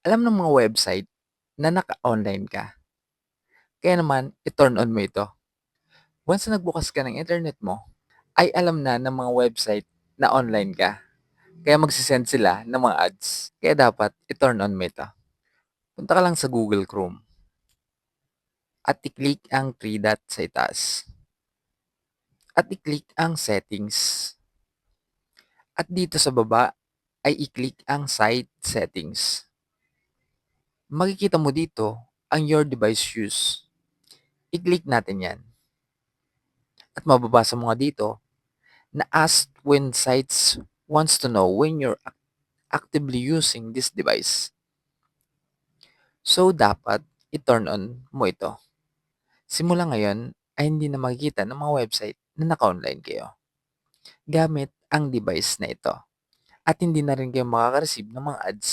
Alam ng mga website na naka-online ka. Kaya naman, i-turn on mo ito. Once na nagbukas ka ng internet mo, ay alam na ng mga website na online ka. Kaya magsisend sila ng mga ads. Kaya dapat i-turn on mo ito. Punta ka lang sa Google Chrome at i-click ang 3 dot sa itaas. At i-click ang settings. At dito sa baba ay i-click ang site settings. Makikita mo dito ang your device use. I-click natin yan. At mababasa mo nga dito na ask when sites wants to know when you're actively using this device. So, dapat i-turn on mo ito. Simula ngayon ay hindi na makikita ng mga website na naka-online kayo gamit ang device na ito. At hindi na rin kayo makaka-receive ng mga ads